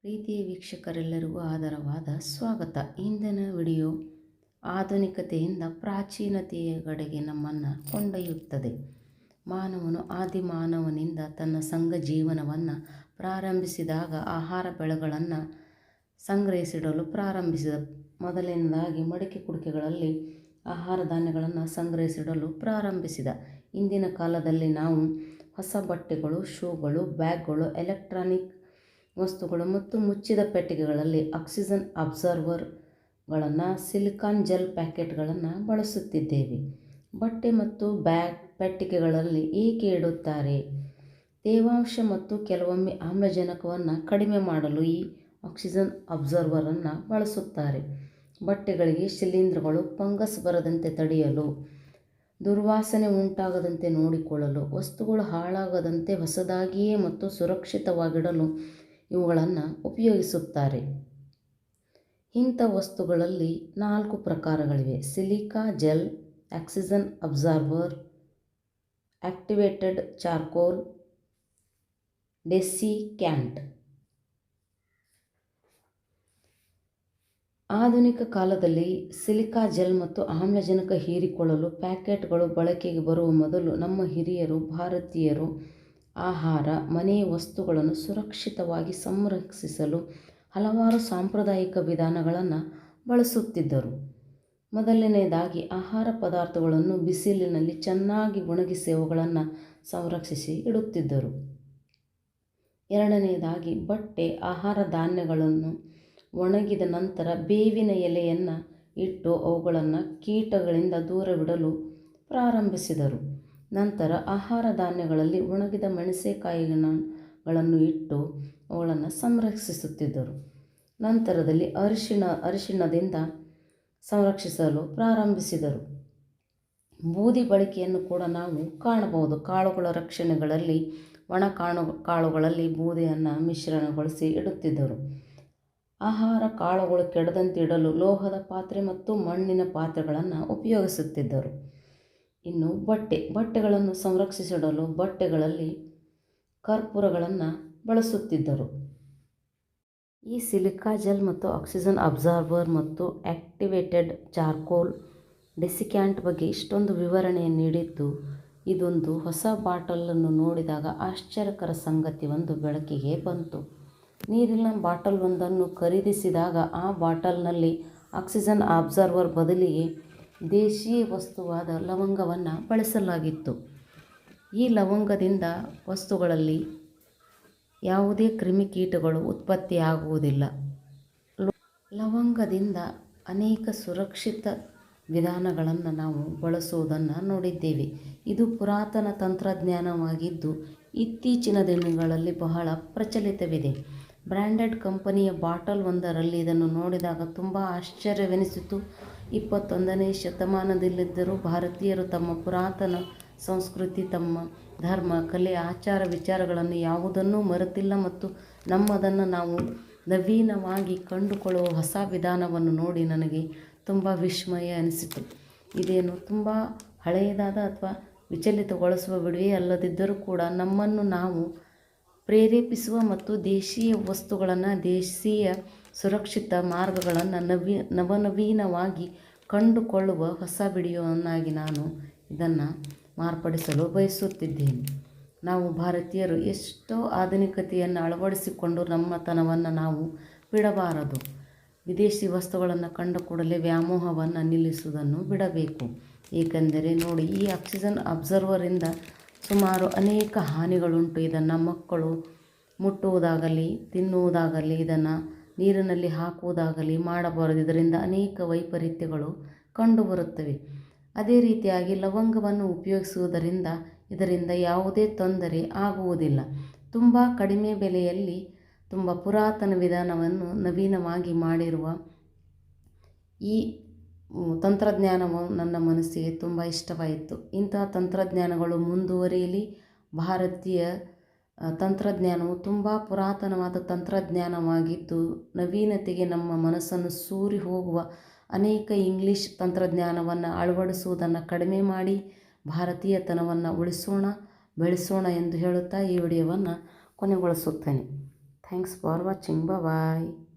ಪ್ರೀತಿಯ ವೀಕ್ಷಕರೆಲ್ಲರಿಗೂ ಆದರವಾದ ಸ್ವಾಗತ. ಇಂದಿನ ವಿಡಿಯೋ ಆಧುನಿಕತೆಯಿಂದ ಪ್ರಾಚೀನತೆಯೆಡೆಗೆ ನಮ್ಮನ್ನು ಕೊಂಡೊಯ್ಯುತ್ತದೆ. ಮಾನವನು ಆದಿಮಾನವನಿಂದ ತನ್ನ ಸಂಘ ಜೀವನವನ್ನು ಪ್ರಾರಂಭಿಸಿದಾಗ ಆಹಾರ ಬೆಳೆಗಳನ್ನು ಸಂಗ್ರಹಿಸಿಡಲು ಪ್ರಾರಂಭಿಸಿದ. ಮೊದಲನೇದಾಗಿ ಮಡಿಕೆ ಕುಡಿಕೆಗಳಲ್ಲಿ ಆಹಾರ ಧಾನ್ಯಗಳನ್ನು ಸಂಗ್ರಹಿಸಿಡಲು ಪ್ರಾರಂಭಿಸಿದ. ಇಂದಿನ ಕಾಲದಲ್ಲಿ ನಾವು ಹೊಸ ಬಟ್ಟೆಗಳು, ಶೂಗಳು, ಬ್ಯಾಗ್ಗಳು, ಎಲೆಕ್ಟ್ರಾನಿಕ್ ವಸ್ತುಗಳು ಮತ್ತು ಮುಚ್ಚಿದ ಪೆಟ್ಟಿಗೆಗಳಲ್ಲಿ ಆಕ್ಸಿಜನ್ ಅಬ್ಸರ್ವರ್ಗಳನ್ನು, ಸಿಲಿಕಾನ್ ಜೆಲ್ ಪ್ಯಾಕೆಟ್ಗಳನ್ನು ಬಳಸುತ್ತಿದ್ದೇವೆ. ಬಟ್ಟೆ ಮತ್ತು ಬ್ಯಾಗ್ ಪೆಟ್ಟಿಗೆಗಳಲ್ಲಿ ಏಕೆ ಇಡುತ್ತಾರೆ? ತೇವಾಂಶ ಮತ್ತು ಕೆಲವೊಮ್ಮೆ ಆಮ್ಲಜನಕವನ್ನು ಕಡಿಮೆ ಮಾಡಲು ಈ ಆಕ್ಸಿಜನ್ ಅಬ್ಸರ್ವರನ್ನು ಬಳಸುತ್ತಾರೆ. ಬಟ್ಟೆಗಳಿಗೆ ಶಿಲೀಂಧ್ರಗಳು ಫಂಗಸ್ ಬರದಂತೆ ತಡೆಯಲು, ದುರ್ವಾಸನೆ ಉಂಟಾಗದಂತೆ ನೋಡಿಕೊಳ್ಳಲು, ವಸ್ತುಗಳು ಹಾಳಾಗದಂತೆ ಹೊಸದಾಗಿಯೇ ಮತ್ತು ಸುರಕ್ಷಿತವಾಗಿಡಲು ಇವುಗಳನ್ನು ಉಪಯೋಗಿಸುತ್ತಾರೆ. ಇಂಥ ವಸ್ತುಗಳಲ್ಲಿ 4 ಪ್ರಕಾರಗಳಿವೆ: silica gel, oxygen absorber, activated charcoal, desiccant. ಆಧುನಿಕ ಕಾಲದಲ್ಲಿ ಸಿಲಿಕಾ ಜೆಲ್ ಮತ್ತು ಆಮ್ಲಜನಕ ಹೀರಿಕೊಳ್ಳಲು ಪ್ಯಾಕೆಟ್ಗಳು ಬಳಕೆಗೆ ಬರುವ ಮೊದಲು ನಮ್ಮ ಹಿರಿಯರು ಭಾರತೀಯರು ಆಹಾರ, ಮನೆಯ ವಸ್ತುಗಳನ್ನು ಸುರಕ್ಷಿತವಾಗಿ ಸಂರಕ್ಷಿಸಲು ಹಲವಾರು ಸಾಂಪ್ರದಾಯಿಕ ವಿಧಾನಗಳನ್ನು ಬಳಸುತ್ತಿದ್ದರು. ಮೊದಲನೆಯದಾಗಿ ಆಹಾರ ಪದಾರ್ಥಗಳನ್ನು ಬಿಸಿಲಿನಲ್ಲಿ ಚೆನ್ನಾಗಿ ಒಣಗಿಸಿ ಅವುಗಳನ್ನು ಸಂರಕ್ಷಿಸಿ ಇಡುತ್ತಿದ್ದರು. ಎರಡನೆಯದಾಗಿ ಬಟ್ಟೆ, ಆಹಾರ ಧಾನ್ಯಗಳನ್ನು ಒಣಗಿದ ನಂತರ ಬೇವಿನ ಎಲೆಯನ್ನು ಇಟ್ಟು ಅವುಗಳನ್ನು ಕೀಟಗಳಿಂದ ದೂರವಿಡಲು ಪ್ರಾರಂಭಿಸಿದರು. ನಂತರ ಆಹಾರ ಧಾನ್ಯಗಳಲ್ಲಿ ಒಣಗಿದ ಮೆಣಸಿನಕಾಯಿಗಳನ್ನು ಇಟ್ಟು ಅವುಗಳನ್ನು ಸಂರಕ್ಷಿಸುತ್ತಿದ್ದರು. ನಂತರದಲ್ಲಿ ಅರಿಶಿಣದಿಂದ ಸಂರಕ್ಷಿಸಲು ಪ್ರಾರಂಭಿಸಿದರು. ಬೂದಿ ಬಳಕೆಯನ್ನು ಕೂಡ ನಾವು ಕಾಣಬಹುದು. ಕಾಳುಗಳ ರಕ್ಷಣೆಗಳಲ್ಲಿ ಒಣ ಕಾಳುಗಳಲ್ಲಿ ಬೂದಿಯನ್ನು ಮಿಶ್ರಣಗೊಳಿಸಿ ಇಡುತ್ತಿದ್ದರು. ಆಹಾರ ಕಾಳುಗಳು ಕೆಡದಂತೆ ಇಡಲು ಲೋಹದ ಪಾತ್ರೆ ಮತ್ತು ಮಣ್ಣಿನ ಪಾತ್ರೆಗಳನ್ನು ಉಪಯೋಗಿಸುತ್ತಿದ್ದರು. ಇನ್ನು ಬಟ್ಟೆಗಳನ್ನು ಸಂರಕ್ಷಿಸಿಡಲು ಬಟ್ಟೆಗಳಲ್ಲಿ ಕರ್ಪೂರಗಳನ್ನು ಬಳಸುತ್ತಿದ್ದರು. ಈ ಸಿಲಿಕಾ ಜೆಲ್ ಮತ್ತು ಆಕ್ಸಿಜನ್ ಅಬ್ಸಾರ್ಬರ್ ಮತ್ತು ಆಕ್ಟಿವೇಟೆಡ್ ಚಾರ್ಕೋಲ್, ಡೆಸಿಕ್ಯಾಂಟ್ ಬಗ್ಗೆ ಇಷ್ಟೊಂದು ವಿವರಣೆಯನ್ನು ನೀಡಿದ್ದು, ಇದೊಂದು ಹೊಸ ಬಾಟಲನ್ನು ನೋಡಿದಾಗ ಆಶ್ಚರ್ಯಕರ ಸಂಗತಿ ಒಂದು ಬೆಳಕಿಗೆ ಬಂತು. ನೀರಿನ ಬಾಟಲ್ ಒಂದನ್ನು ಖರೀದಿಸಿದಾಗ ಆ ಬಾಟಲ್ನಲ್ಲಿ ಆಕ್ಸಿಜನ್ ಅಬ್ಸಾರ್ಬರ್ ಬದಲಿಗೆ ದೇಶೀಯ ವಸ್ತುವಾದ ಲವಂಗವನ್ನು ಬಳಸಲಾಗಿತ್ತು. ಈ ಲವಂಗದಿಂದ ವಸ್ತುಗಳಲ್ಲಿ ಯಾವುದೇ ಕ್ರಿಮಿಕೀಟಗಳು ಉತ್ಪತ್ತಿಯಾಗುವುದಿಲ್ಲ. ಲವಂಗದಿಂದ ಅನೇಕ ಸುರಕ್ಷಿತ ವಿಧಾನಗಳನ್ನು ನಾವು ಬಳಸುವುದನ್ನು ನೋಡಿದ್ದೇವೆ. ಇದು ಪುರಾತನ ತಂತ್ರಜ್ಞಾನವಾಗಿದ್ದು ಇತ್ತೀಚಿನ ದಿನಗಳಲ್ಲಿ ಬಹಳ ಪ್ರಚಲಿತವಿದೆ. ಬ್ರ್ಯಾಂಡೆಡ್ ಕಂಪನಿಯ ಬಾಟಲ್ ಒಂದರಲ್ಲಿ ಇದನ್ನು ನೋಡಿದಾಗ ತುಂಬ ಆಶ್ಚರ್ಯವೆನಿಸಿತು. 21ನೇ ಶತಮಾನದಲ್ಲಿದ್ದರೂ ಭಾರತೀಯರು ತಮ್ಮ ಪುರಾತನ ಸಂಸ್ಕೃತಿ, ತಮ್ಮ ಧರ್ಮ, ಕಲೆ, ಆಚಾರ ವಿಚಾರಗಳನ್ನು ಯಾವುದನ್ನೂ ಮರೆತಿಲ್ಲ ಮತ್ತು ನಮ್ಮದನ್ನು ನಾವು ನವೀನವಾಗಿ ಕಂಡುಕೊಳ್ಳುವ ಹೊಸ ವಿಧಾನವನ್ನು ನೋಡಿ ನನಗೆ ತುಂಬ ವಿಸ್ಮಯ ಅನಿಸಿತು. ಇದೇನು ತುಂಬ ಹಳೆಯದಾದ ಅಥವಾ ವಿಚಲಿತಗೊಳಿಸುವ ವಿಡಿಯೋ ಅಲ್ಲದಿದ್ದರೂ ಕೂಡ ನಮ್ಮನ್ನು ನಾವು ಪ್ರೇರೇಪಿಸುವ ಮತ್ತು ದೇಶೀಯ ವಸ್ತುಗಳನ್ನು, ದೇಶೀಯ ಸುರಕ್ಷಿತ ಮಾರ್ಗಗಳನ್ನು ನವನವೀನವಾಗಿ ಕಂಡುಕೊಳ್ಳುವ ಹೊಸ ವಿಡಿಯೋವನ್ನಾಗಿ ನಾನು ಇದನ್ನು ಮಾರ್ಪಡಿಸಲು ಬಯಸುತ್ತಿದ್ದೇನೆ. ನಾವು ಭಾರತೀಯರು ಎಷ್ಟೋ ಆಧುನಿಕತೆಯನ್ನು ಅಳವಡಿಸಿಕೊಂಡು ನಮ್ಮತನವನ್ನು ನಾವು ಬಿಡಬಾರದು. ವಿದೇಶಿ ವಸ್ತುಗಳನ್ನು ಕಂಡ ಕೂಡಲೇ ವ್ಯಾಮೋಹವನ್ನು ನಿಲ್ಲಿಸುವುದನ್ನು ಬಿಡಬೇಕು. ಏಕೆಂದರೆ ನೋಡಿ, ಈ ಆಕ್ಸಿಜನ್ ಅಬ್ಸರ್ವರಿಂದ ಸುಮಾರು ಅನೇಕ ಹಾನಿಗಳುಂಟು. ಇದನ್ನು ಮಕ್ಕಳು ಮುಟ್ಟುವುದಾಗಲಿ, ತಿನ್ನುವುದಾಗಲಿ, ಇದನ್ನು ನೀರಿನಲ್ಲಿ ಹಾಕುವುದಾಗಲಿ ಮಾಡಬಾರದು. ಇದರಿಂದ ಅನೇಕ ವೈಪರೀತ್ಯಗಳು ಕಂಡುಬರುತ್ತವೆ. ಅದೇ ರೀತಿಯಾಗಿ ಲವಂಗವನ್ನು ಉಪಯೋಗಿಸುವುದರಿಂದ ಇದರಿಂದ ಯಾವುದೇ ತೊಂದರೆ ಆಗುವುದಿಲ್ಲ. ತುಂಬ ಕಡಿಮೆ ಬೆಲೆಯಲ್ಲಿ ತುಂಬ ಪುರಾತನ ವಿಧಾನವನ್ನು ನವೀನವಾಗಿ ಮಾಡಿರುವ ಈ ತಂತ್ರಜ್ಞಾನವು ನನ್ನ ಮನಸ್ಸಿಗೆ ತುಂಬ ಇಷ್ಟವಾಯಿತು. ಇಂತಹ ತಂತ್ರಜ್ಞಾನಗಳು ಮುಂದುವರಿಯಲಿ. ಭಾರತೀಯ ತಂತ್ರಜ್ಞಾನವು ತುಂಬ ಪುರಾತನವಾದ ತಂತ್ರಜ್ಞಾನವಾಗಿದ್ದು ನವೀನತೆಗೆ ನಮ್ಮ ಮನಸ್ಸನ್ನು ಸೂರಿ ಹೋಗುವ ಅನೇಕ ಇಂಗ್ಲೀಷ್ ತಂತ್ರಜ್ಞಾನವನ್ನು ಅಳವಡಿಸುವುದನ್ನು ಕಡಿಮೆ ಮಾಡಿ ಭಾರತೀಯತನವನ್ನು ಉಳಿಸೋಣ, ಬೆಳೆಸೋಣ ಎಂದು ಹೇಳುತ್ತಾ ಈ ವಿಡಿಯೋವನ್ನು ಕೊನೆಗೊಳಿಸುತ್ತೇನೆ. Thanks for watching. ಬಾಯ್.